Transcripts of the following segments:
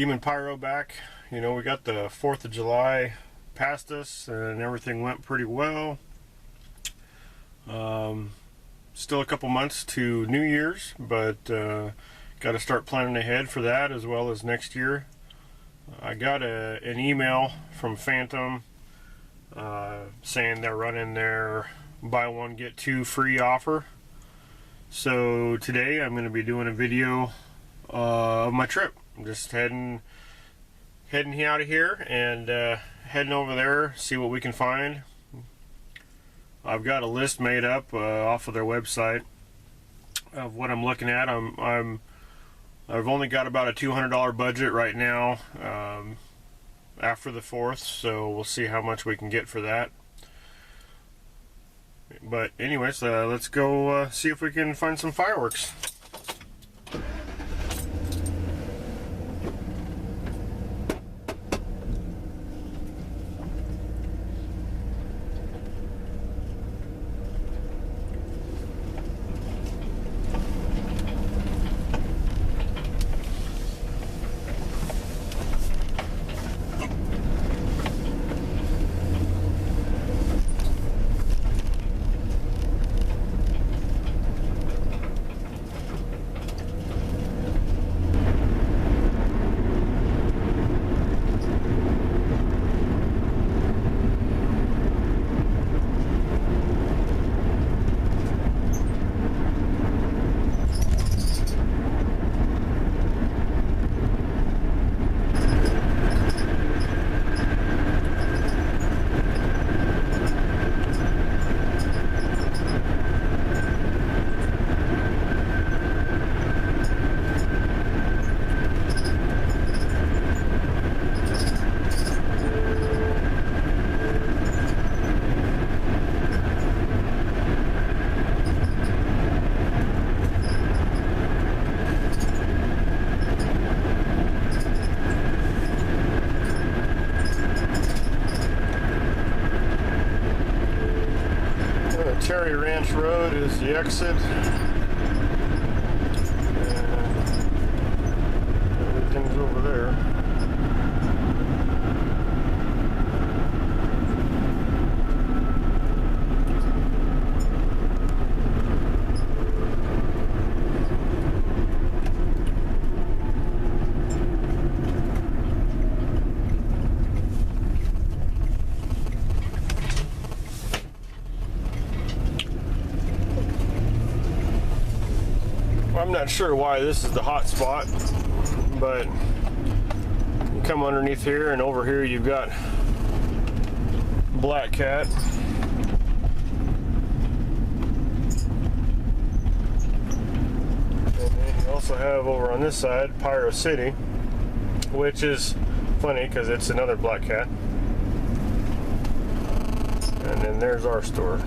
Demon Pyro back. You know, we got the 4th of July past us and everything went pretty well. Still a couple months to New Year's, but got to start planning ahead for that as well as next year. I got an email from Phantom saying they're running their buy one get two free offer. So today I'm going to be doing a video of my trip. I'm just heading out of here and heading over there, see what we can find. I've got a list made up off of their website of what I'm looking at. I've only got about a $200 budget right now after the 4th, so we'll see how much we can get for that. But anyways, let's go see if we can find some fireworks. Cherry Ranch Road is the exit. Everything's over there. I'm not sure why this is the hot spot, but you come underneath here and over here you've got Black Cat. And then you also have over on this side Pyro City, which is funny because it's another Black Cat. And then there's our store.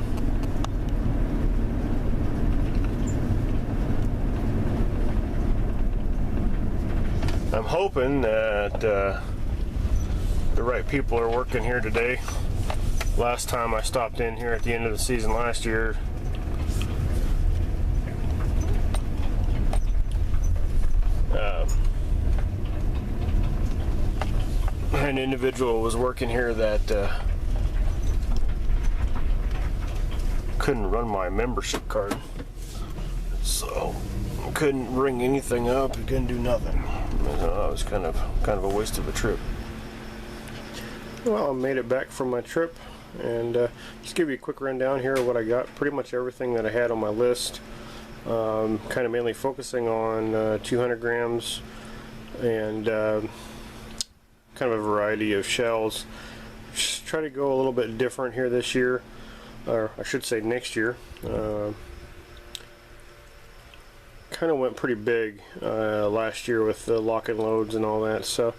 I'm hoping that the right people are working here today. Last time I stopped in here at the end of the season last year, an individual was working here that couldn't run my membership card, so I couldn't ring anything up, I couldn't do nothing. It was kind of a waste of a trip. Well, I made it back from my trip, and just give you a quick rundown here of what I got. Pretty much everything that I had on my list. Kind of mainly focusing on 200 grams and kind of a variety of shells. Just try to go a little bit different here this year, or I should say next year. Kind of went pretty big last year with the lock and loads and all that, so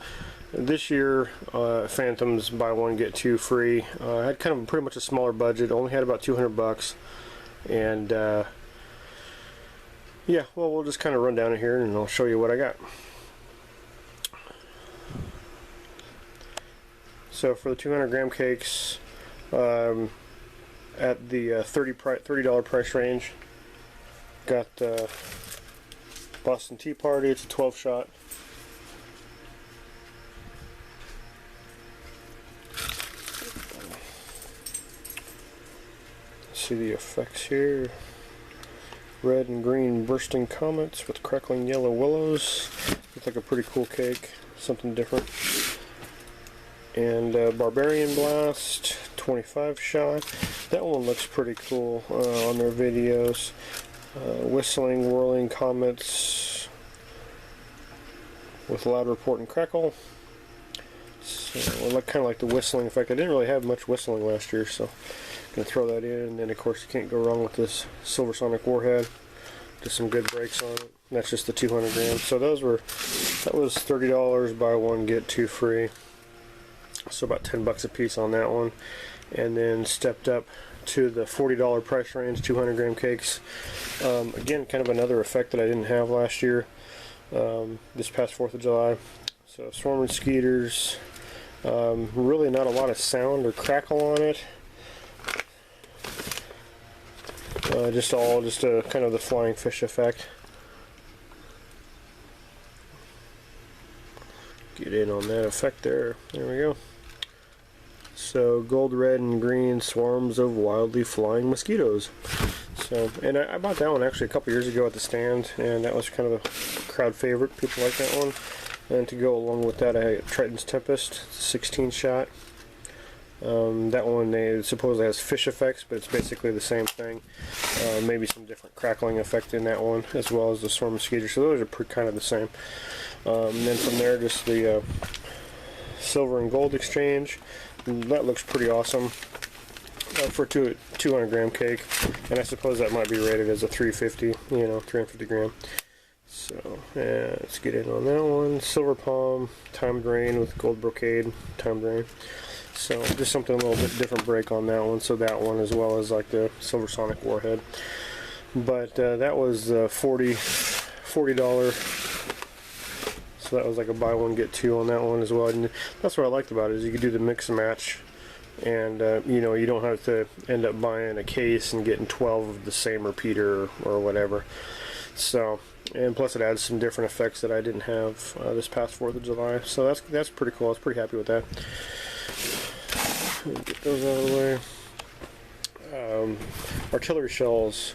this year Phantom's buy one get two free. I had kind of pretty much a smaller budget, only had about 200 bucks, and yeah, well, we'll just kind of run down it here and I'll show you what I got. So for the 200 gram cakes, at the $30 price range, got Boston Tea Party. It's a 12 shot. see the effects here. Red and green bursting comets with crackling yellow willows. Looks like a pretty cool cake, something different. And Barbarian Blast, 25 shot. That one looks pretty cool on their videos. Whistling, whirling comets with loud report and crackle. So kind of like the whistling effect. I didn't really have much whistling last year, so I'm gonna throw that in. And then of course you can't go wrong with this Silver Sonic Warhead. Just some good breaks on it. And that's just the 200 grams. So that was $30, buy one get two free. So about 10 bucks a piece on that one. And then stepped up to the $40 price range, 200 gram cakes. Again, kind of another effect that I didn't have last year, this past 4th of July. So swarming skeeters, really not a lot of sound or crackle on it. Just a kind of the flying fish effect. Get in on that effect there. There we go. So gold, red, and green swarms of wildly flying mosquitoes. So, and I bought that one actually a couple years ago at the stand, and that was kind of a crowd favorite. People like that one. And to go along with that, I had Triton's Tempest, 16 shot. That one they supposedly has fish effects, but it's basically the same thing. Maybe some different crackling effect in that one, as well as the swarm mosquito. So those are kind of the same. And then from there, just the silver and gold exchange. That looks pretty awesome for a 200 gram cake, and I suppose that might be rated as a 350, 350 gram. So let's get in on that one. Silver palm, timed rain with gold brocade, timed rain. So just something a little bit different break on that one. So that one, as well as like the Silver Sonic Warhead. But that was $40. So that was like a buy one get two on that one as well. And that's what I liked about it, is you could do the mix and match, and you don't have to end up buying a case and getting 12 of the same repeater or whatever. So, and plus it adds some different effects that I didn't have this past 4th of July. So that's pretty cool. I was pretty happy with that. Get those out of the way. Artillery shells.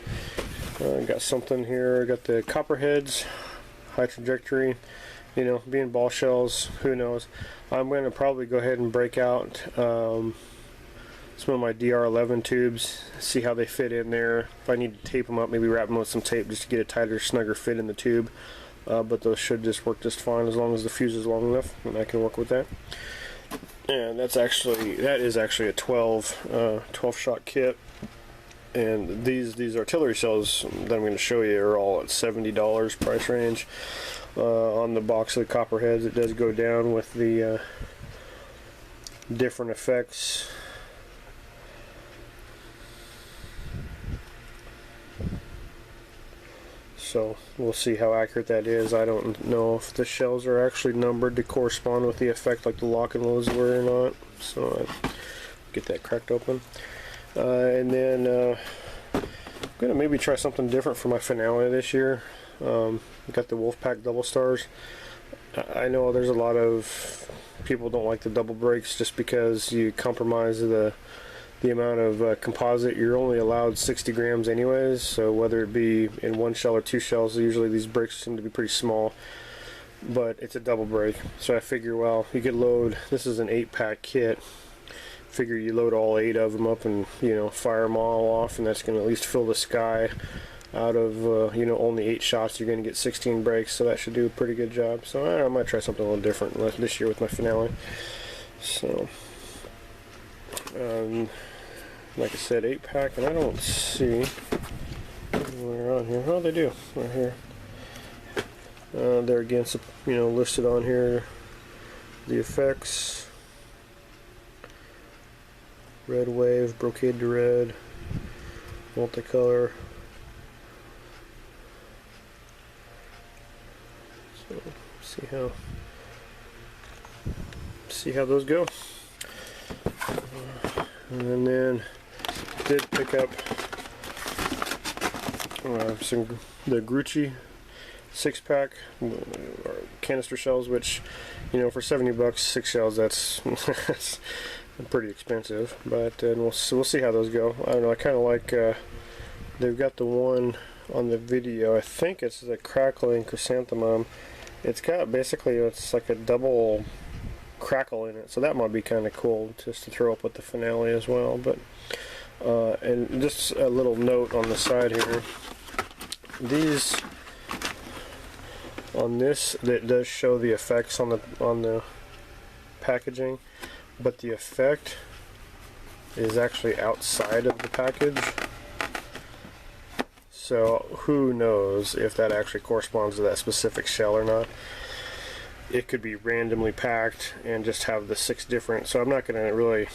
Got something here. Got the copperheads, high trajectory. Being ball shells, who knows. I'm going to probably go ahead and break out some of my DR11 tubes, see how they fit in there. If I need to tape them up, maybe wrap them with some tape just to get a tighter, snugger fit in the tube. But those should just work just fine as long as the fuse is long enough, and I can work with that. And that is actually a 12 shot kit. And these artillery shells that I'm going to show you are all at $70 price range. On the box of the copperheads, it does go down with the different effects. So we'll see how accurate that is. I don't know if the shells are actually numbered to correspond with the effect like the lock and loads were or not. So I'll get that cracked open. And then I'm going to maybe try something different for my finale this year. Got the Wolfpack double stars. I know there's a lot of people don't like the double breaks just because you compromise the amount of composite. You're only allowed 60 grams anyways, so whether it be in one shell or two shells, usually these breaks seem to be pretty small, but it's a double break. So I figure, well, you could load, this is an 8-pack kit, figure you load all 8 of them up and fire them all off, and that's going to at least fill the sky. Out of only 8 shots, you're going to get 16 breaks, so that should do a pretty good job. So I might try something a little different this year with my finale. So like I said, 8-pack, and I don't see where on here. Oh, they do right here. They're again, listed on here. The effects: red wave, brocade to red, multicolor. So see how those go. And then did pick up the Grucci 6-pack canister shells, which for $70, 6 shells, that's pretty expensive, but we'll see how those go. I don't know. I kind of like they've got the one on the video. I think it's the crackling chrysanthemum. It's got basically it's like a double crackle in it, so that might be kind of cool just to throw up with the finale as well. But and just a little note on the side here. These on this, that does show the effects on the packaging, but the effect is actually outside of the package. So who knows if that actually corresponds to that specific shell or not. It could be randomly packed and just have the 6 different. So I'm not going to really,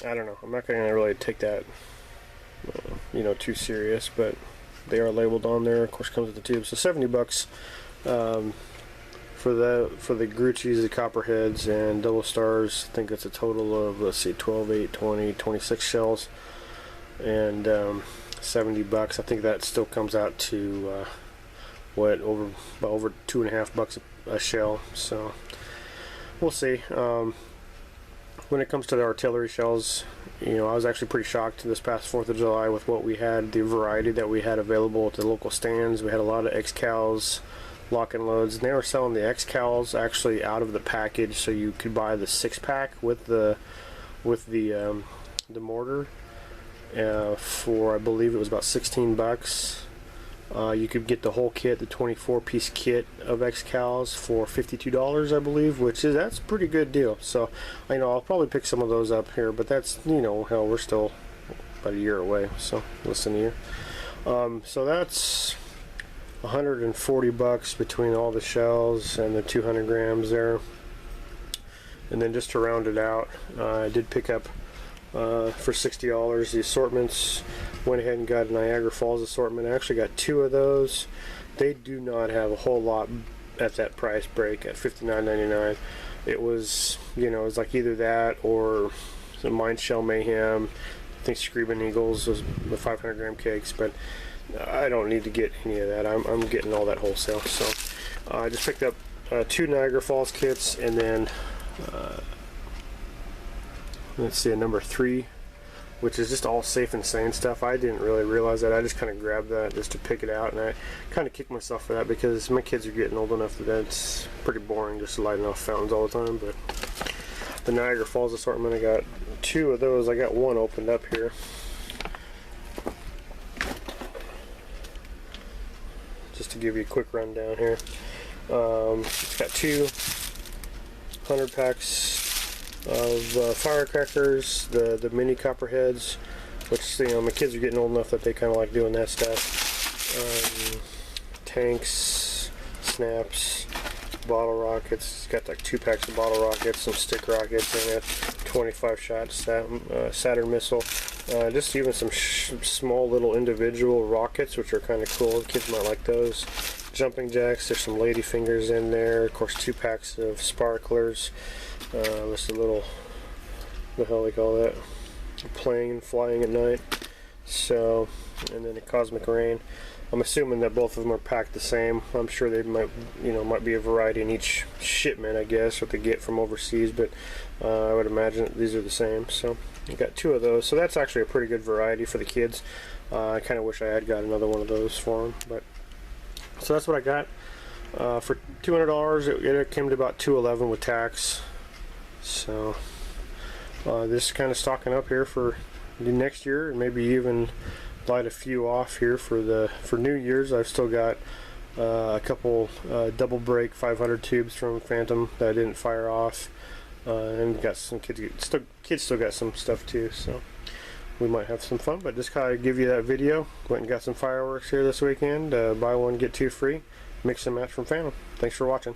I don't know, I'm not going to really take that, you know, too serious. But they are labeled on there. Of course, comes with the tube. So 70 bucks for the Grucci's, the Copperheads, and Double Stars. I think it's a total of, let's see, 12, 8, 20, 26 shells, and 70 bucks. I think that still comes out to what, over 2.5 bucks a shell. So we'll see. When it comes to the artillery shells, you know, I was actually pretty shocked this past 4th of July with what we had, the variety that we had available at the local stands. We had a lot of X-Cals, lock and loads, and they were selling the X-Cals actually out of the package, so you could buy the 6-pack with the mortar for, I believe it was about 16 bucks. You could get the whole kit, the 24-piece kit of X-Cals for $52, I believe, that's a pretty good deal. So, you know, I'll probably pick some of those up here, but that's, you know, hell, we're still about a year away, so less than a year. So that's 140 bucks between all the shells and the 200 grams there. And then just to round it out, I did pick up for $60 the assortments. Went ahead and got a Niagara Falls assortment. I actually got 2 of those. They do not have a whole lot at that price break at $59.99. It was, you know, it was like either that or some Mind Shell Mayhem. I think Screaming Eagles was the 500 gram cakes, but I don't need to get any of that. I'm getting all that wholesale. So I just picked up 2 Niagara Falls kits, and then let's see, a number 3, which is just all Safe and Sane stuff. I didn't really realize that. I just kind of grabbed that just to pick it out, and I kind of kicked myself for that because my kids are getting old enough that it's pretty boring just lighting off fountains all the time. But the Niagara Falls assortment, I got 2 of those. I got 1 opened up here. Just to give you a quick rundown here. It's got 2 100 packs of firecrackers, the mini Copperheads, which, you know, my kids are getting old enough that they kind of like doing that stuff. Tanks, snaps, bottle rockets. It's got like 2 packs of bottle rockets, some stick rockets, and a 25-shot Saturn missile. Just even some small little individual rockets, which are kind of cool. The kids might like those. Jumping jacks. There's some lady fingers in there. Of course, 2 packs of sparklers. Just a little, what the hell they call that? Playing and flying at night. So, and then a cosmic rain. I'm assuming that both of them are packed the same. I'm sure they might, you know, might be a variety in each shipment, I guess, what they get from overseas. But I would imagine that these are the same. So I got 2 of those. So that's actually a pretty good variety for the kids. I kind of wish I had got another one of those for them. But so that's what I got for $200. It came to about $211 with tax. So this is kind of stocking up here for the next year, and maybe even light a few off here for New Year's. I've still got a couple double break 500 tubes from Phantom that I didn't fire off, and got some kids still got some stuff too. So we might have some fun. But just kind of give you that video. Went and got some fireworks here this weekend. Buy one get 2 free. Mix and match from Phantom. Thanks for watching.